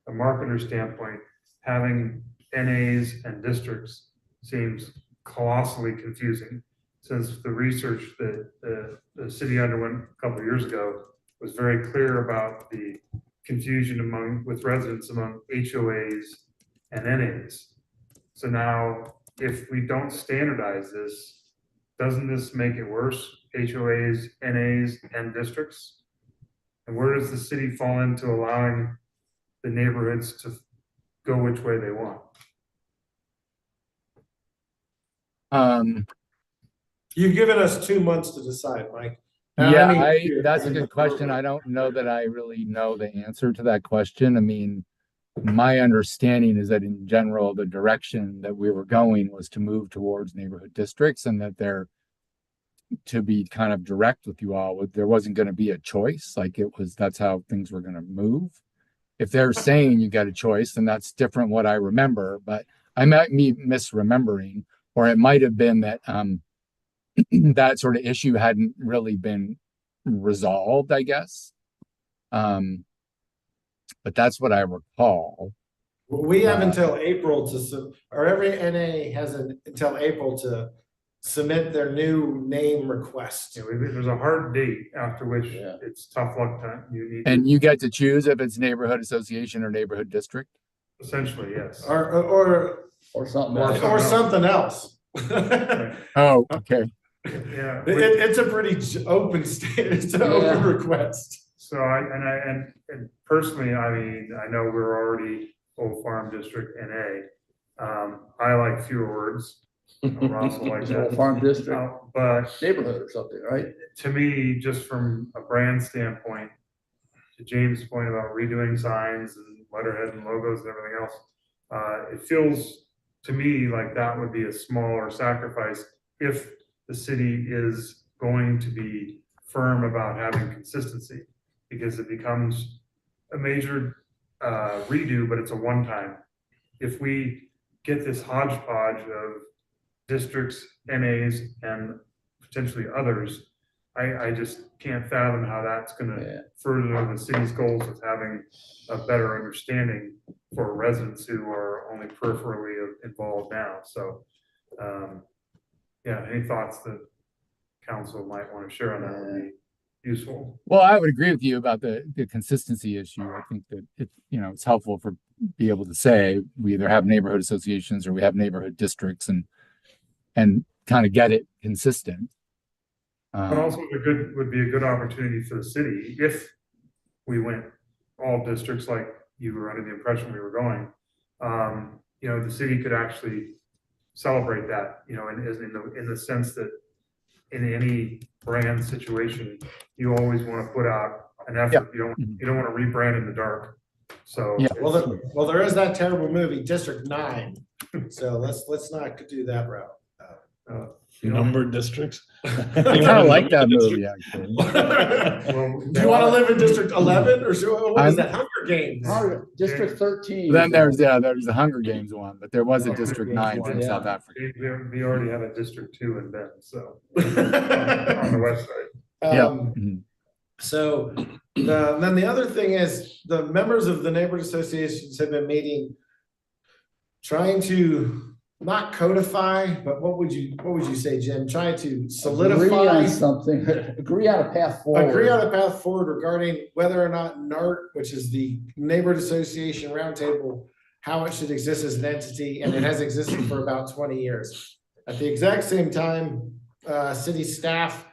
a marketer standpoint, having NAs and districts seems colossally confusing. Since the research that the city underwent a couple of years ago was very clear about the confusion with residents among HOAs and NAs. So now, if we don't standardize this, doesn't this make it worse? HOAs, NAs, and districts? And where does the city fall into allowing the neighborhoods to go which way they want? You've given us 2 months to decide, Mike. Yeah, that's a good question. I don't know that I really know the answer to that question. I mean, my understanding is that in general, the direction that we were going was to move towards neighborhood districts, and that to be kind of direct with you all, there wasn't going to be a choice. Like that's how things were going to move. If they're saying you got a choice, then that's different what I remember, but I might be misremembering, or it might have been that, that sort of issue hadn't really been resolved, I guess. But that's what I recall. We have until April or every NA has until April to submit their new name request. Yeah, there's a hard date after which it's tough luck time. And you get to choose if it's neighborhood association or neighborhood district. Essentially, yes. Or something else. Or something else. Oh, okay. Yeah, it's a pretty open state. It's an open request. So and personally, I mean, I know we're already Old Farm District NA. I like fewer words. Ross will like that. Old Farm District, but neighborhood or something, right? To me, just from a brand standpoint, to James' point about redoing signs and letterhead and logos and everything else, it feels to me like that would be a smaller sacrifice if the city is going to be firm about having consistency, because it becomes a major redo, but it's a one-time. If we get this hodgepodge of districts, NAs, and potentially others, I just can't fathom how that's going to further the city's goals of having a better understanding for residents who are only peripherally involved now. So, any thoughts that council might want to share on that would be useful. Well, I would agree with you about the consistency issue. I think that it's helpful for be able to say we either have neighborhood associations or we have neighborhood districts and kind of get it consistent. But also would be a good opportunity for the city if we went all districts like you were under the impression we were going. The city could actually celebrate that, in the sense that in any brand situation, you always want to put out an effort. You don't want to rebrand in the dark. So well, there is that terrible movie, District 9. So let's not do that route. Numbered districts. I kind of like that movie, actually. Do you want to live in District 11 or what is that, Hunger Games? District 13. Then there's the Hunger Games one, but there was a District 9 from Yeah. South Africa. We already have a District 2 in Bend, so on the west side. Yeah. Mm-hmm. So then the other thing is the members of the neighborhood associations have been meeting, trying to not codify, but what would you say, Jim? Trying to solidify. Agree on something, agree on a path forward. Agree on a path forward regarding whether or not NART, which is the Neighborhood Association Roundtable, how it should exist as an entity, and it has existed for about 20 years. At the exact same time, city staff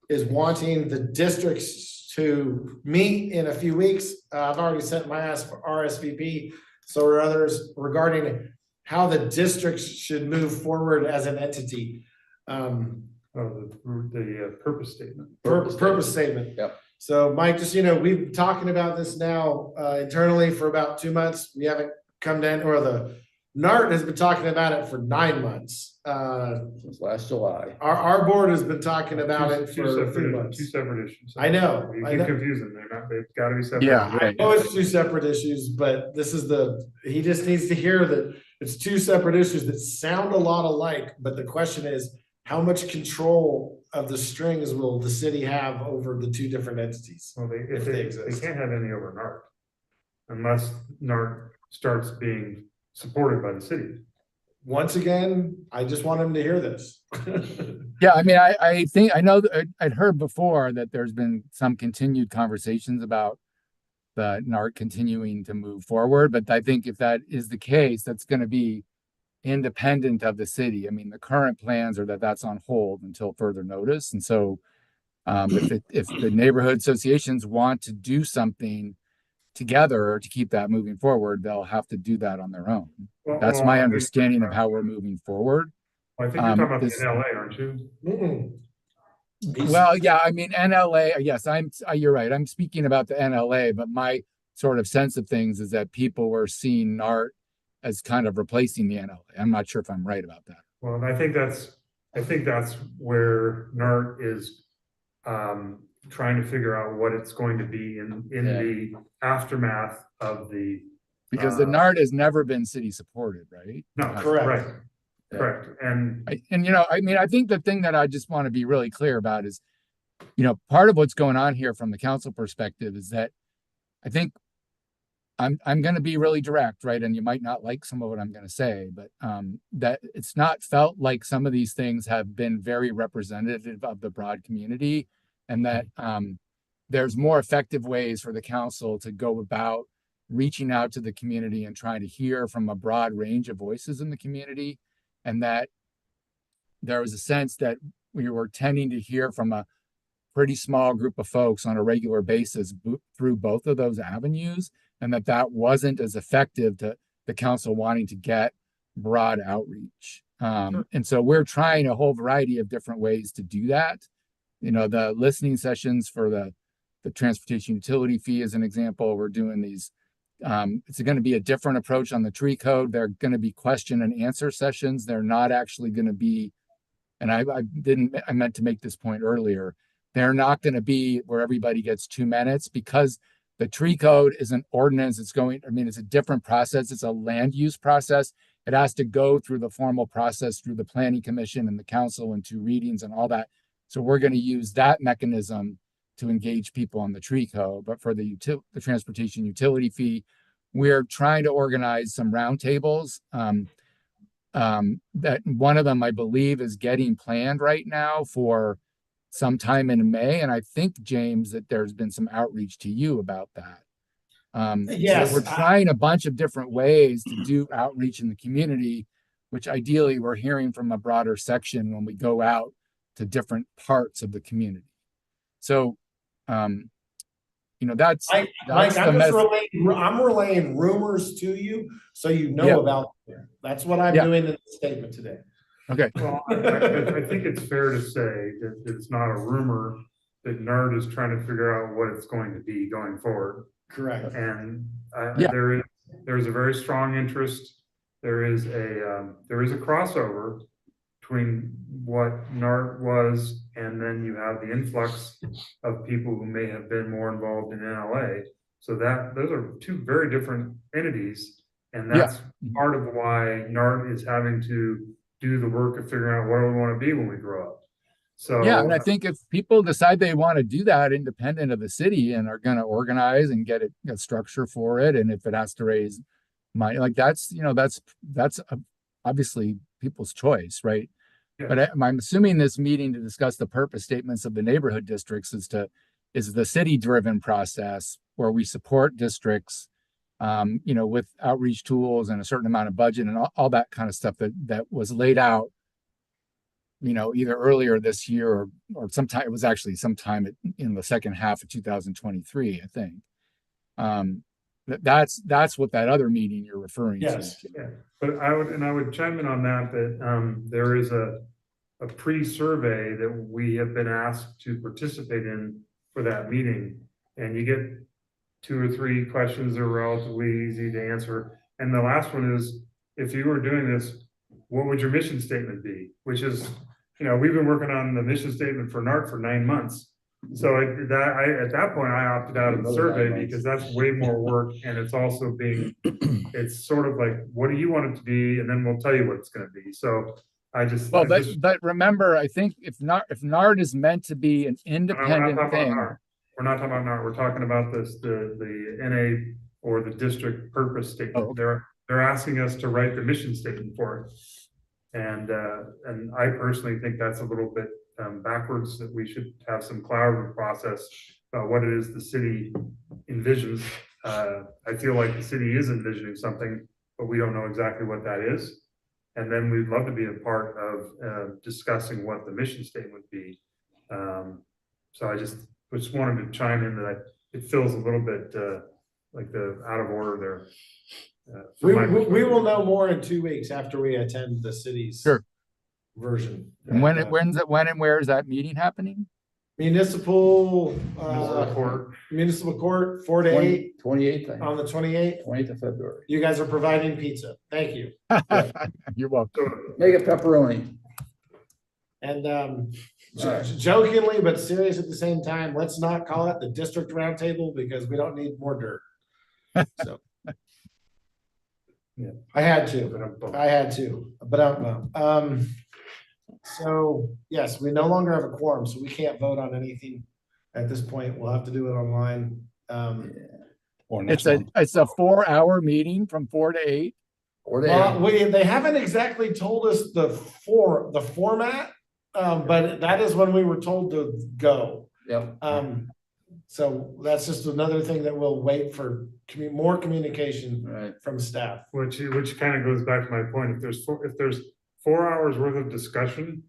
is wanting the districts to meet in a few weeks. I've already sent my RSVP, so are others, regarding how the districts should move forward as an entity. The purpose statement. Purpose statement. Yep. So Mike, just, we've been talking about this now internally for about 2 months. We haven't come down, or the NART has been talking about it for 9 months. Since last July. Our board has been talking about it for 3 months. Two separate issues. I know. You keep confusing, they've got to be separate. Yeah, right. I know it's 2 separate issues, but he just needs to hear that it's 2 separate issues that sound a lot alike, but the question is, how much control of the strings will the city have over the 2 different entities? Well, if they exist. They can't have any over NART unless NART starts being supported by the city. Once again, I just want him to hear this. Yeah, I mean, I think I know that I'd heard before that there's been some continued conversations about the NART continuing to move forward, but I think if that is the case, that's going to be independent of the city. I mean, the current plans are that that's on hold until further notice, and so if the neighborhood associations want to do something together to keep that moving forward, they'll have to do that on their own. That's my understanding of how we're moving forward. I think you're talking about the NLA, aren't you? Well, yeah, I mean, NLA, yes, you're right. I'm speaking about the NLA, but my sort of sense of things is that people were seeing NART as kind of replacing the NLA. I'm not sure if I'm right about that. Well, and I think that's where NART is trying to figure out what it's going to be in the aftermath of the. Because the NART has never been city supported, right? No, correct. Correct. And I mean, I think the thing that I just want to be really clear about is, part of what's going on here from the council perspective is that I think I'm going to be really direct, right? And you might not like some of what I'm going to say, but that it's not felt like some of these things have been very representative of the broad community, and that there's more effective ways for the council to go about reaching out to the community and trying to hear from a broad range of voices in the community. And that there was a sense that we were tending to hear from a pretty small group of folks on a regular basis through both of those avenues, and that wasn't as effective to the council wanting to get broad outreach. And so we're trying a whole variety of different ways to do that. The listening sessions for the transportation utility fee is an example. We're doing these. It's going to be a different approach on the tree code. They're going to be question and answer sessions. They're not actually going to be, and I meant to make this point earlier. They're not going to be where everybody gets 2 minutes, because the tree code is an ordinance. It's a different process. It's a land use process. It has to go through the formal process through the planning commission and the council and 2 readings and all that. So we're going to use that mechanism to engage people on the tree code. But for the transportation utility fee, we're trying to organize some roundtables. That one of them, I believe, is getting planned right now for sometime in May. And I think, James, that there's been some outreach to you about that. Yes, so we're trying a bunch of different ways to do outreach in the community, which ideally we're hearing from a broader section when we go out to different parts of the community. So, that's Mike, I'm relaying rumors to you, so about them. That's what I'm doing in the statement today. Okay. Well, I think it's fair to say that it's not a rumor that NART is trying to figure out what it's going to be going forward. Correct. And there's a very strong interest there is a crossover between what NART was, and then you have the influx of people who may have been more involved in NLA. So those are two very different entities, and that's part of why NART is having to do the work of figuring out what do we want to be when we grow up. So Yeah, and I think if people decide they want to do that independent of the city and are going to organize and get a structure for it, and if it has to raise money, like that's obviously people's choice, right? Yeah. But I'm assuming this meeting to discuss the purpose statements of the neighborhood districts is the city-driven process where we support districts, with outreach tools and a certain amount of budget and all that kind of stuff that was laid out, either earlier this year or sometime. It was actually sometime in the second half of 2023, I think. That's what that other meeting you're referring Yes. to. yeah, but I would chime in on that there is a pre-survey that we have been asked to participate in for that meeting, and you get 2 or 3 questions that are relatively easy to answer. And the last one is, if you were doing this, what would your mission statement be? Which is, we've been working on the mission statement for NART for 9 months. So at that point, I opted out of the survey because that's way more work, and it's also it's sort of like, what do you want it to be? And then we'll tell you what it's going to be. So but remember, I think if NART is meant to be an independent thing. We're not talking about NART. We're talking about the NA or the district purpose statement. Oh, okay. They're asking us to write the mission statement for it. And I personally think that's a little bit backwards, that we should have some collaborative process about what it is the city envisions. I feel like the city is envisioning something, but we don't know exactly what that is. And then we'd love to be a part of discussing what the mission statement would be. So I just wanted to chime in that it feels a little bit like the out of order there. We will know more in 2 weeks after we attend the city's version. And when and where is that meeting happening? Municipal court, 4 to 8 28th, on the 28th. 20th of February. You guys are providing pizza. Thank you. You're welcome. Make it pepperoni. And Right. jokingly, but serious at the same time, let's not call it the district roundtable because we don't need more dirt. So. Yeah. I had to, but so yes, we no longer have a quorum, so we can't vote on anything at this point. We'll have to do it online. Or It's next month. a 4-hour meeting from 4 to 8. Or they Well, they haven't exactly told us the format, but that is when we were told to go. Yep. So that's just another thing that we'll wait for more communication Right. from staff. Which kind of goes back to my point. If there's 4 hours worth of discussion,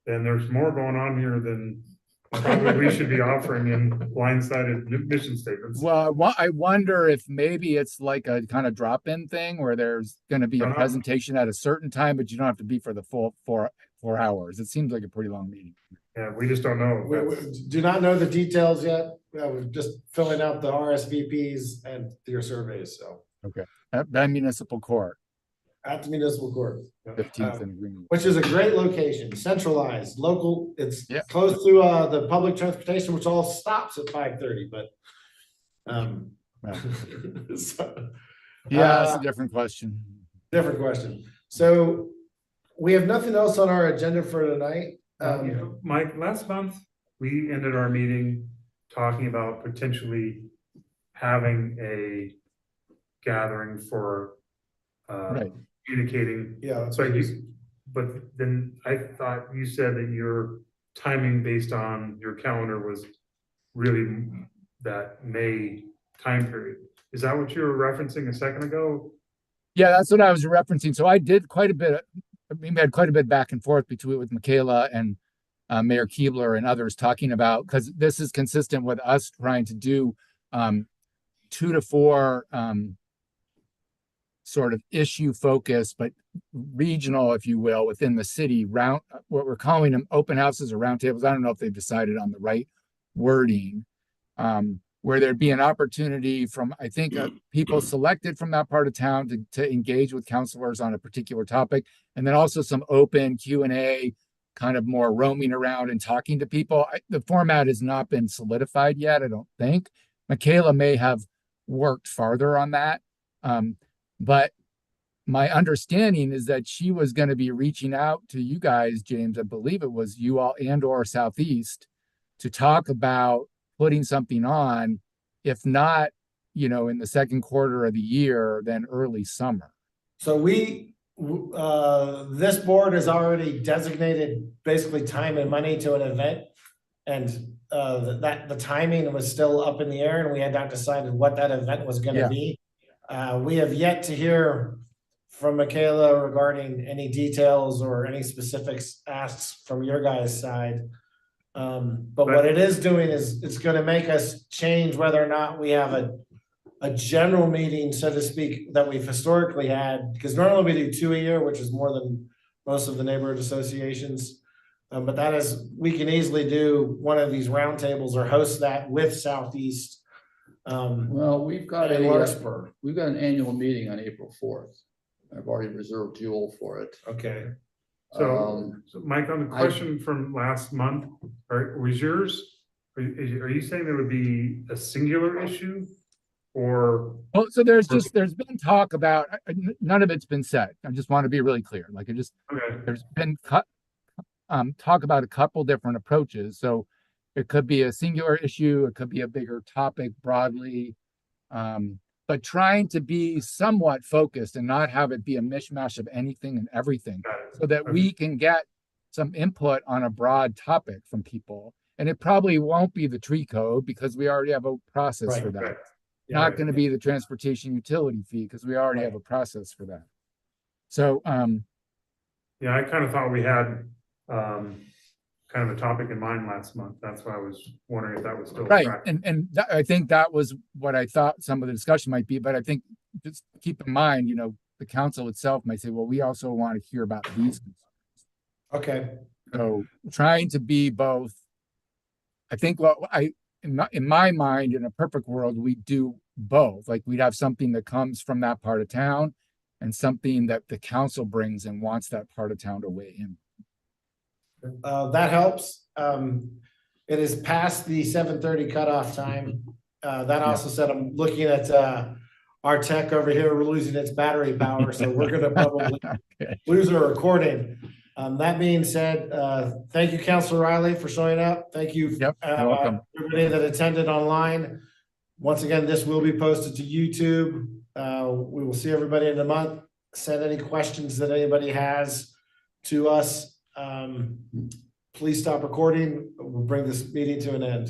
then there's more going on here than probably we should be offering in blindsided mission statements. Well, I wonder if maybe it's like a kind of drop-in thing where there's going to be a presentation at a certain time, but you don't have to be for the full 4 hours. It seems like a pretty long meeting. Yeah, we just don't know. We do not know the details yet. We're just filling out the RSVPs and your surveys, so. Okay. At municipal court, At the municipal court. 15th and Green. Which is a great location, centralized, local, it's Yeah. close to the public transportation, which all stops at 5:30, but. So, Yeah, that's a different question. different question. So we have nothing else on our agenda for tonight. Mike, last month, we ended our meeting talking about potentially having a gathering for Right. communicating. Yeah, that's But right. but then I thought you said that your timing based on your calendar was really that May time period. Is that what you were referencing a second ago? Yeah, that's what I was referencing. So I did quite a bit. We had quite a bit back and forth with Michaela and Mayor Keebler and others talking about, because this is consistent with us trying to do 2 to 4 sort of issue focus, but regional, if you will, within the city, what we're calling them open houses or roundtables. I don't know if they've decided on the right wording. where there'd be an opportunity from, I think, people selected from that part of town to engage with counselors on a particular topic. And then also some open Q&A, kind of more roaming around and talking to people. The format has not been solidified yet, I don't think. Michaela may have worked farther on that. But my understanding is that she was going to be reaching out to you guys, James, I believe it was you all and or Southeast, to talk about putting something on, if not, in the second quarter of the year, then early summer. So this board has already designated basically time and money to an event. And the timing was still up in the air, and we had not decided what that event was gonna be. We have yet to hear from Michaela regarding any details or any specifics asks from your guys' side. But what it is doing is it's gonna make us change whether or not we have a general meeting, so to speak, that we've historically had, because normally we do 2 a year, which is more than most of the neighborhood associations. But we can easily do one of these roundtables or host that with Southeast. Well, we've got in Larkspur. we've got an annual meeting on April 4th. I've already reserved Jewel for it. Okay. So Mike, on the question from last month, was yours, are you saying there would be a singular issue? Or well, so there's been talk about, none of it's been said. I just want to be really clear. Like there's been talk about a couple different approaches. So it could be a singular issue, it could be a bigger topic broadly, but trying to be somewhat focused and not have it be a mishmash of anything and everything, so that we can get some input on a broad topic from people. And it probably won't be the tree code, because we already have a process for that. Right. Not going to be the transportation utility fee, because we already have a process for that. So, yeah, I kind of thought we had kind of a topic in mind last month. That's why I was wondering if that was still right. track. And I think that was what I thought some of the discussion might be, but I think just keep in mind, the council itself might say, well, we also want to hear about these concerns. Okay. So trying to be both, I think in my mind, in a perfect world, we do both. Like we'd have something that comes from that part of town and something that the council brings and wants that part of town to weigh in. That helps. It is past the 7:30 cutoff time. That also said, I'm looking at our tech over here. We're losing its battery power, so we're gonna probably lose our recording. That being said, thank you, Councilor Riley, for showing up. Thank you, You're welcome. everybody that attended online. Once again, this will be posted to YouTube. We will see everybody in a month. Send any questions that anybody has to us. Please stop recording. We'll bring this meeting to an end.